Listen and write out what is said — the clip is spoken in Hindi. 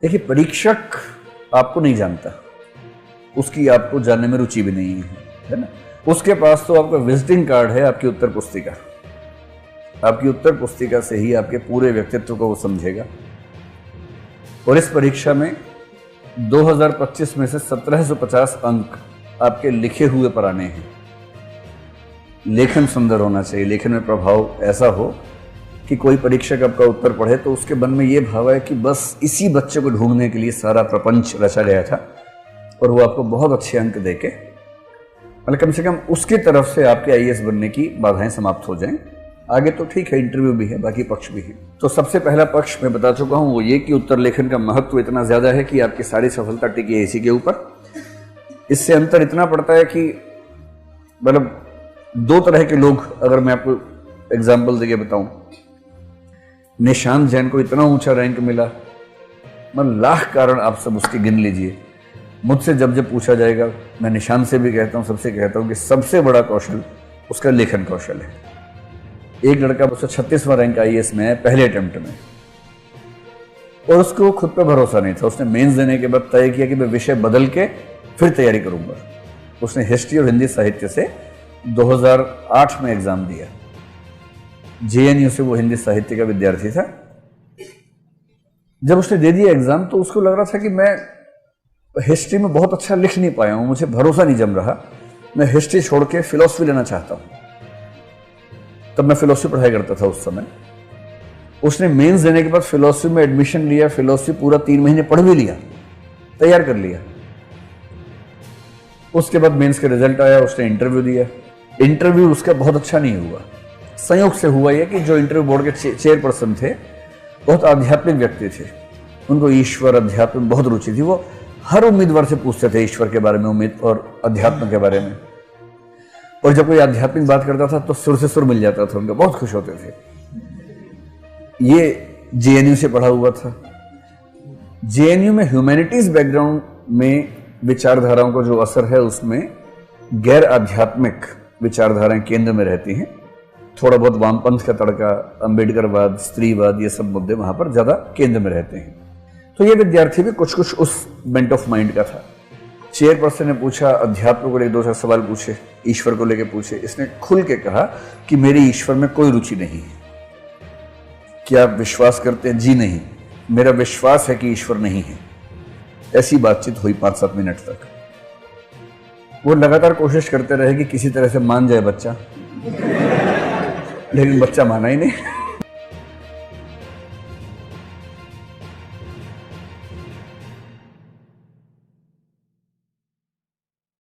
देखिए, परीक्षक आपको नहीं जानता, उसकी आपको जानने में रुचि भी नहीं है ना। उसके पास तो आपका विजिटिंग कार्ड है, आपकी उत्तर पुस्तिका। आपकी उत्तर पुस्तिका से ही आपके पूरे व्यक्तित्व को वो समझेगा। और इस परीक्षा में 2025 में से 1750 अंक आपके लिखे हुए पर आने हैं। लेखन सुंदर होना चाहिए, लेखन में प्रभाव ऐसा हो कि कोई परीक्षक आपका उत्तर पढ़े तो उसके मन में ये भाव है कि बस इसी बच्चे को ढूंढने के लिए सारा प्रपंच रचा गया था, और वो आपको बहुत अच्छे अंक देके, मतलब कम से कम उसकी तरफ से आपके आईएएस बनने की बाधाएं समाप्त हो जाएं। आगे तो ठीक है, इंटरव्यू भी है, बाकी पक्ष भी है। तो सबसे पहला पक्ष मैं बता चुका हूं, वो ये कि उत्तर लेखन का महत्व इतना ज्यादा है कि आपकी सारी सफलता टिकी है इसी के ऊपर। इससे अंतर इतना पड़ता है कि मतलब दो तरह के लोग, अगर मैं आपको एग्जाम्पल देके बताऊं, निशांत जैन को इतना ऊंचा रैंक मिला, मतलब लाख कारण आप सब उसके गिन लीजिए। मुझसे जब जब पूछा जाएगा, मैं निशांत से भी कहता हूं, सबसे कहता हूं कि सबसे बड़ा कौशल उसका लेखन कौशल है। एक लड़का 236वां रैंक आईएएस में है पहले अटेम्प्ट में, और उसको खुद पे भरोसा नहीं था। उसने मेंस देने के बाद तय किया कि मैं विषय बदल के फिर तैयारी करूंगा। उसने हिस्ट्री और हिंदी साहित्य से 2008 में एग्जाम दिया। जेएनयू से वो हिंदी साहित्य का विद्यार्थी था। जब उसने दे दिया एग्जाम तो उसको लग रहा था कि मैं हिस्ट्री में बहुत अच्छा लिख नहीं पाया हूं, मुझे भरोसा नहीं जम रहा, मैं हिस्ट्री छोड़ के फिलॉसफी लेना चाहता हूं। तब मैं फिलॉसफी पढ़ाई करता था उस समय। उसने मेंस देने के बाद फिलॉसफी में एडमिशन लिया, फिलॉसफी पूरा 3 महीने पढ़ भी लिया, तैयार कर लिया। उसके बाद मेंस का रिजल्ट आया, उसने इंटरव्यू दिया। इंटरव्यू उसका बहुत अच्छा नहीं हुआ। संयोग से हुआ यह कि जो इंटरव्यू बोर्ड के चेयरपर्सन थे बहुत आध्यात्मिक व्यक्ति थे, उनको ईश्वर अध्यात्म में बहुत रुचि थी। वो हर उम्मीदवार से पूछते थे ईश्वर के बारे में, उम्मीद और अध्यात्म के बारे में। और जब कोई आध्यात्मिक बात करता था तो सुर से सुर मिल जाता था उनका, बहुत खुश होते थे। ये जेएनयू से पढ़ा हुआ था। जेएनयू में ह्यूमैनिटीज बैकग्राउंड में विचारधाराओं का जो असर है, उसमें गैर आध्यात्मिक विचारधाराएं केंद्र में रहती हैं। थोड़ा बहुत वामपंथ का तड़का, अंबेडकरवाद, स्त्रीवाद, ये सब मुद्दे वहां पर ज्यादा केंद्र में रहते हैं। तो ये विद्यार्थी भी कुछ कुछ उस बेंट ऑफ माइंड का था। चेयरपर्सन ने पूछा, अध्यात्म को लेकर 2-4 सवाल पूछे, ईश्वर को लेकर पूछे। इसने खुल के कहा कि मेरी ईश्वर में कोई रुचि नहीं है। क्या आप विश्वास करते हैं? जी नहीं, मेरा विश्वास है कि ईश्वर नहीं है। ऐसी बातचीत हुई 5-7 मिनट तक। वो लगातार कोशिश करते रहे कि किसी तरह से मान जाए बच्चा, लेकिन बच्चा माना ही नहीं।